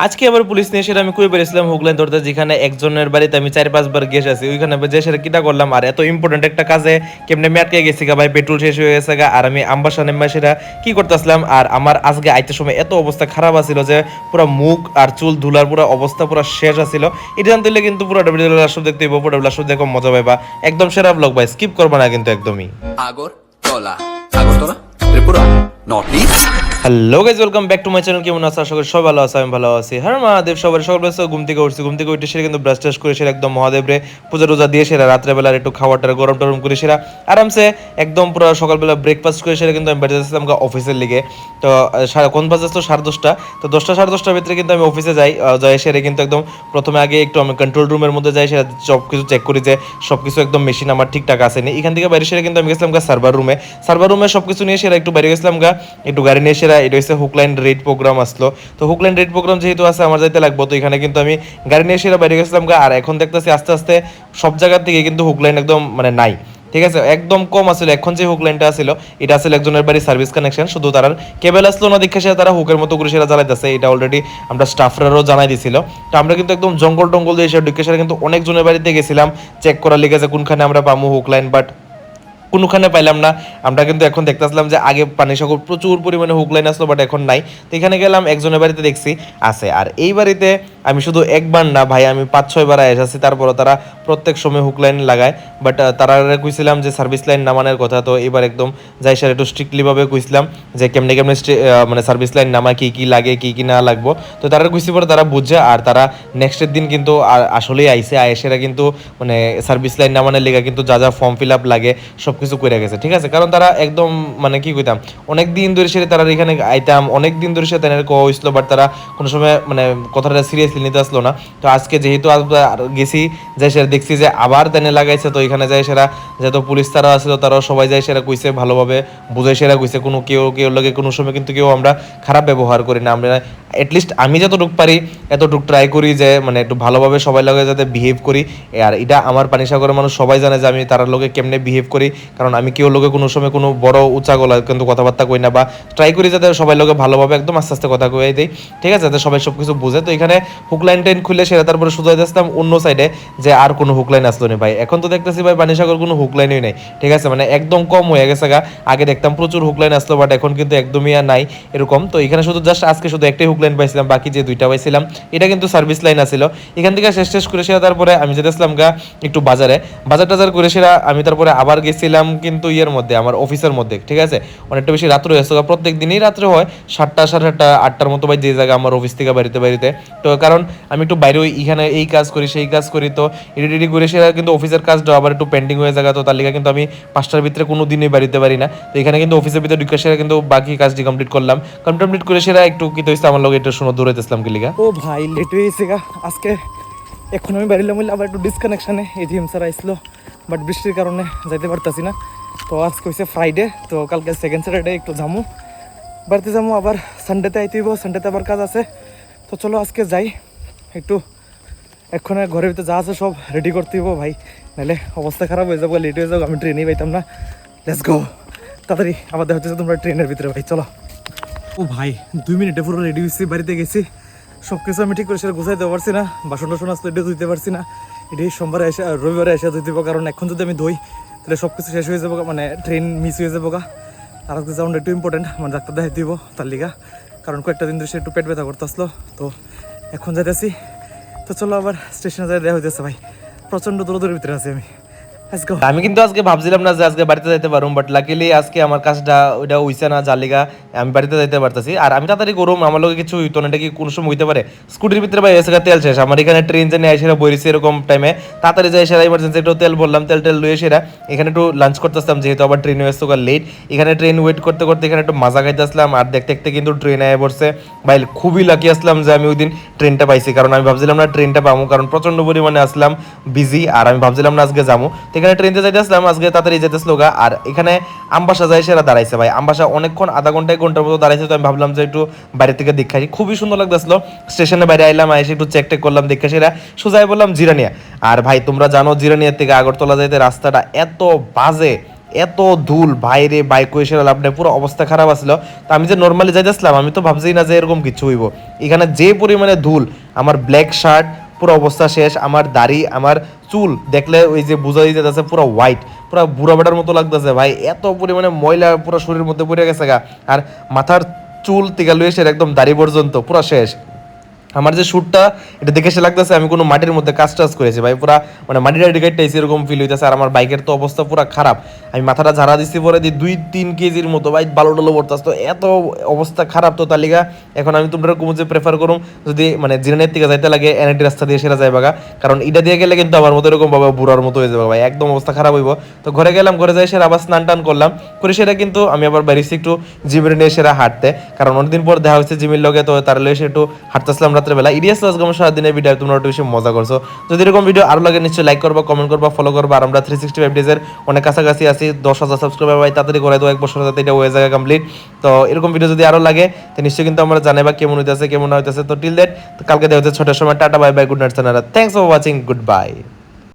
আজকে আবার পুলিশ নিয়ে সেটা আমি কই বেরিয়েছিলাম হুগলাইন ধরতে, যেখানে একজনের বাড়িতে আমি 4-5 বার গেছে আছি। ওইখানে যে সেটা কিটা করলাম আর এত ইম্পর্টেন্ট একটা কাজে কেমনে আমি আটকে গেছি গা ভাই, পেট্রোল শেষ হয়ে গেছে গা। আর আমি আমবাসা নেমে সেটা কি করতেছিলাম, আর আমার আজকে আইতে সময় এত অবস্থা খারাপ আছিল যে পুরো মুখ আর চুল ধুলার পুরো অবস্থা পুরো শেষ আছিল। এটা জানতে হলে কিন্তু পুরো ডাব্লিউ লাস্ট দেখতে হইব, পুরো লাস্ট দেখো মজা পাইবা। একদম সেরা ব্লগ ভাই, স্কিপ করবা না কিন্তু একদমই। Agartala Tripura north east. Hello guys, welcome back to my channel. কেমন আছো? আশা করি সবাই ভালো আছে, আমি ভালো আছি। হ্যাঁ মহাদেব, সবার সকাল বেলা ঘুম থেকে উঠছি, ঘুম থেকে উঠে সেটা কিন্তু ব্রাশ টাশ করে সেটা একদম মহাদেবরে পূজা টুজা দিয়ে সেরা রাত্রেবেলার একটু খাওয়াটার গরম টরম করে সেরা আরামসে একদম পুরো সকালবেলা ব্রেকফাস্ট করে সেটা কিন্তু আমি বেড়ে যাচ্ছিলাম অফিসের লিগে। তো কোন বাজে তো 10:30, তো 10টা 10:30টার ভিতরে কিন্তু আমি অফিসে যাই। যাই সেরে কিন্তু একদম প্রথমে আগে একটু আমি কন্ট্রোল রুমের মধ্যে যাই, সেটা সব কিছু চেক করি যে সব কিছু একদম মেশিন আমার ঠিকঠাক আসেনি। এখান থেকে বাইরে সেরে কিন্তু আমি গেছিলাম সার্ভার রুমে সব কিছু নিয়ে সেরা একটু বাইরে গেছিলাম একটু গাড়ি নিয়ে সেরা। এটা হচ্ছে হুকলাইন রেড প্রোগ্রাম আসলো। তো হুকলাইন রেড প্রোগ্রাম যেহেতু আছে আমার যাইতে লাগবো, তো এখানে কিন্তু আমি গাড়ি নিয়ে সেরা বাইরে গেছিলাম আর এখন দেখতেছি আস্তে আস্তে সব জায়গা থেকে কিন্তু হুকলাইন একদম মানে নাই। ঠিক আছে, একদম কম আসলে। এখন যে হুক লাইনটা আসলো এটা আসলে একজনের বাড়ি সার্ভিস কানেকশন, শুধু তার কেবল আসলো না দেখে সে তারা হুকের মতো করে সেটা জ্বালাইতেছে। এটা অলরেডি আমরা স্টাফরারও জানাই দিছিল। তো আমরা কিন্তু একদম জঙ্গল টঙ্গল দিয়ে সেটা ঢুকে সেটা কিন্তু অনেকজনের বাড়িতে গেছিলাম চেক করার লিগে যে কোনখানে আমরা পামু হুক লাইন, বাট কোনোখানে পাইলাম না। আমরা কিন্তু এখন দেখতেছিলাম যে আগে পানি সাগর প্রচুর পরিমাণে হুক লাইন আসলো, বাট এখন নাই। তো এখানে গেলাম একজনের বাড়িতে দেখছি আছে। আর এই বাড়িতে আমি শুধু একবার না ভাই, আমি 5-6 বার এসেছি, তারপরও তারা প্রত্যেক সময় হুক লাইন লাগায়। বাট তারা কইছিলাম যে সার্ভিস লাইন নামানোর কথা, তো এবার একদম যাই স্যার একটু স্ট্রিক্টলিভাবে কইছিলাম যে কেমনে কেমনে মানে সার্ভিস লাইন নামা, কী কী লাগে কী কী না লাগবো। তো তারা কইছি পরে তারা বুঝছে, আর তারা নেক্সটের দিন কিন্তু আসলেই আইসে আয়েসেরা কিন্তু মানে সার্ভিস লাইন নামানোর লেগে কিন্তু যা যা ফর্ম ফিল আপ লাগে সব কিছু করে গেছে। ঠিক আছে, কারণ তারা একদম মানে কি কইতাম অনেক দিন ধরে সেটা তারা এখানে আইতাম, অনেক দিন ধরে সেটা তাদের কোয়া হয়েছিল, বাট তারা কোনো সময় মানে কথাটা সিরিয়াসলি নিতে আসলো না। তো আজকে যেহেতু গেছি যাই সেটা দেখছি যে আবার তেনে লাগাইছে, তো এখানে যাই সেরা যেহেতু পুলিশ তারা আসলো তারাও সবাই যাই সেরা কইছে ভালোভাবে বুঝে সেরা কইছে, কোনো কেউ লাগে কোনো সময় কিন্তু কেউ আমরা খারাপ ব্যবহার করি না। আমরা অ্যাটলিস্ট আমি যতটুকু পারি এতটুকু ট্রাই করি যে মানে একটু ভালোভাবে সবাই লগে যাতে বিহেভ করি। আর এটা আমার পানিসাগরের মানুষ সবাই জানে যে আমি তার লোকে কেমনে বিহেভ করি, কারণ আমি কেউ লোকে কোনো সময় কোনো বড় উঁচা গলা কিন্তু কথাবার্তা কই না, বা ট্রাই করি যাতে সবাই লোকে ভালোভাবে একদম আস্তে আস্তে কথা কয়ে দিই। ঠিক আছে, যাতে সবাই সব কিছু বুঝে। তো এখানে হুক লাইন টাইন খুলে সেটা তারপরে সোজা দিয়েছিলাম অন্য সাইডে যে আর কোনো হুক লাইন আসলো না ভাই। এখন তো দেখতেছি ভাই পানিসাগর কোনো হুক লাইনই নেই। ঠিক আছে, মানে একদম কম হয়ে গেছে আগে দেখতাম প্রচুর হুক লাইন আসলো, বাট এখন কিন্তু একদমই আর নাই এরকম। তো এখানে শুধু জাস্ট আজকে শুধু একটাই হুক লাইন পাইছিলাম, বাকি যে 2টা পাইছিলাম এটা কিন্তু সার্ভিস লাইন আসছিল। এখান থেকে শেষ করে সেরা তারপরে আমি যেতেছিলাম একটু বাজার টাজার করে সেরা আমি তারপরে আবার গেছিলাম কিন্তু ইয়ের মধ্যে আমার অফিসের মধ্যে। ঠিক আছে, অনেকটা বেশি রাত্রে হয়েছে, প্রত্যেক দিনই রাত্রে হয় 7টা 7:30 8টার মতো ভাই যে জায়গা আমার অফিস থেকে বাড়িতে। তো কারণ আমি একটু বাইরে এখানে এই কাজ করি সেই কাজ করি, তো এডিটি করে সেরা কিন্তু অফিসের কাজটা আবার একটু পেন্ডিং হয়ে যায়। তো তার লিগে কিন্তু আমি 5টার ভিতরে কোনো দিনই বাড়িতে পারি না। তো এখানে কিন্তু অফিসের ভিতরে ঢুকে সেরা কিন্তু বাকি কাজটি কমপ্লিট করলাম। কমপ্লিট করে সেরা একটু কি হয়েছে আমার লোক একটু শুনে দৌড়াইতেছিলাম কি লিগা। ও ভাই লেট হয়ে গেছে আজকে। এখন আমি বাড়িলাম বললে আবার একটু ডিসকানেকশানে এটিএম স্যার আসলো, বাট বৃষ্টির কারণে যাইতে পারতাছি না। তো আজকে হয়েছে ফ্রাইডে, তো কালকে সেকেন্ড স্যাটারডে একটু যামু বাড়িতে যাবো, আবার সানডেতে আইতে হইব, সানডেতে আবার কাজ আছে। তো চলো আজকে যাই একটু, এক্ষণে ঘরের ভিতরে যা আছে সব রেডি করতে হইব ভাই, নাহলে অবস্থা খারাপ হয়ে যাবো, লেট হয়ে যাবো, আমি ট্রেনেই পাইতাম না। লেটস গো, তাড়াতাড়ি আবার দেখা হচ্ছে তোমরা ট্রেনের ভিতরে ভাই, চলো। ও ভাই 2 মিনিটে পুরো রেডি হয়েছি, বাড়িতে গেছি, সব কিছু আমি ঠিক করে সেটা গুছাইতে পারছি না, বাসন টাসন আসলে এটা ধুইতে পারছি না। এটাই সোমবারে এসে রবিবারে এসে ধুইতে পারবো, কারণ এখন যদি আমি ধুই তাহলে সব কিছু শেষ হয়ে যাবো, মানে ট্রেন মিস হয়ে যাবো আর আজকে যাওয়াটা একটু ইম্পর্টেন্ট, মানে ডাক্তার দেখাই দিব তার লিগা, কারণ কয়েকটা দিন ধরে সে একটু পেট ব্যথা করতে আসলো। তো এখন যাইতেছি, তো চলো আবার স্টেশনে যাই দেওয়া হইতেছে ভাই, প্রচণ্ড দৌড়ের ভিতরে আছি আমি। আমি কিন্তু আজকে ভাবছিলাম না যে আজকে বাড়িতে যাইতে পারবো, বাট লাকিলি আজকে আমার কাজটা ওইটা হইছে না, যার লিগা আমি বাড়িতে যাইতে পারতেছি। আর আমি তাড়াতাড়ি করুম, আমার লোক কিছু হইতো না, এটা কি কোনো সময় হইতে পারে? স্কুটির ভিতরে ভাই এসে তেল শেষ, আমার এখানে ট্রেন জানি এসে বইছি এরকম টাইমে, তাড়াতাড়ি যাই সেরা ইমার্জেন্সি একটু তেল বললাম, তেল লুয়ে সেরা এখানে একটু লাঞ্চ করতেছিলাম, যেহেতু আবার ট্রেন হয়েছে লেট। এখানে ট্রেন ওয়েট করতে করতে এখানে একটু মাজা খাইতে আসলাম, আর দেখতে দেখতে কিন্তু ট্রেন আয় পড়ছে ভাই। খুবই লাকি আসলাম যে আমি ওই দিন ট্রেনটা পাইছি, কারণ আমি ভাবছিলাম না ট্রেনটা পাবো, কারণ প্রচন্ড পরিমাণে আসলাম বিজি, আর আমি ভাবছিলাম না আজকে যাবো। তো এখানে ট্রেনতে যাইতে আসলাম আজকে তাড়াতাড়ি যেতেছিল আর এখানে আমবাসা যাই সেরা দাঁড়াইছে ভাই, আমবাসা অনেকক্ষণ আধা ঘন্টা 1 ঘন্টার মতো দাঁড়াইছে। তো আমি ভাবলাম যে একটু বাইরে থেকে দেখাই, খুবই সুন্দর লাগতেছিল। স্টেশনে বাইরে আইলাম, এসে একটু চেক টেক করলাম, দেখে সেরা সোজাই বললাম জিরানিয়া। আর ভাই তোমরা জানো জিরানিয়ার থেকে আগরতলা যাইতে রাস্তাটা এত বাজে, এত ধুল বাইরে বাইক এসে লাভ নেই, পুরো অবস্থা খারাপ আসলো। তো আমি যে নর্মালি যাইতেছিলাম আমি তো ভাবছি না যে এরকম কিছু হইব। এখানে যে পরিমাণে ধুল, আমার ব্ল্যাক শার্ট পুরো অবস্থা শেষ, আমার দাড়ি আমার চুল দেখলে ওই যে বোঝা যাচ্ছে পুরো হোয়াইট, পুরো বুড়া বেটার মতো লাগতেছে ভাই, এত পরিমাণে ময়লা পুরো শরীরের মধ্যে পড়ে গেছে গা। আর মাথার চুল থেকে লুয়ে এসে একদম দাড়ি পর্যন্ত পুরো শেষ। আমার যে শ্যুটটা এটা দেখে সে লাগতেছে আমি কোনো মাটির মধ্যে কাজ টাজ করেছি ভাই, পুরা মানে মাটির গাইডটাইছে এরকম ফিল হইতেছে। আর আমার বাইকের তো অবস্থা পুরো খারাপ, আমি মাথাটা ঝাড়া দিচ্ছি পরে দিয়ে 2-3 কেজির মতো ভাই বালো টালো পড়তেছে। তো এত অবস্থা খারাপ, তো তালিকা এখন আমি তোমরা কমে যে প্রেফার করুম যদি মানে জিরানের থেকে যাইতে লাগে এনআইটি রাস্তা দিয়ে সেরা যাই বাগা, কারণ এটা দিয়ে গেলে কিন্তু আমার মতো এরকম ভাবে বুড়ার মতো হয়ে যাবে ভাই, একদম অবস্থা খারাপ হইব। তো ঘরে গেলাম, ঘরে যাই সেরা আবার স্নান টান করলাম করে সেটা কিন্তু আমি আবার বাইরেছি একটু জিমের নিয়ে সেরা হাঁটতে, কারণ অনেকদিন পর দেখা হচ্ছে জিমের লগে, তো তার লগে একটু হাঁটতেছিলাম রাত্রেবেলা। ইডিয়াস আজকে সারাদিনের ভিডিও তোমরা একটু বেশি মজা করছো। যদি এরকম ভিডিও আরো লাগে নিশ্চয়ই লাইক করবা, কমেন্ট করবা, ফলো করবা। আর আমরা 365 ডেজের অনেক কাছাকাছি আছি, 10,000 সাবস্ক্রাইবার ভাই তাড়াতাড়ি করে দাও, 1 বছর যাতে এটা হয়ে যায় কমপ্লিট। তো এরকম ভিডিও যদি আরো লাগে তো নিশ্চয়ই কিন্তু আমরা জানাবা কেমন হইতেছে কেমন না হইতেছে। তো টিল দ্যাট কালকে দেখা হচ্ছে 6টার সময়। Tata bye bye, good night সানারা, thanks for watching, good by.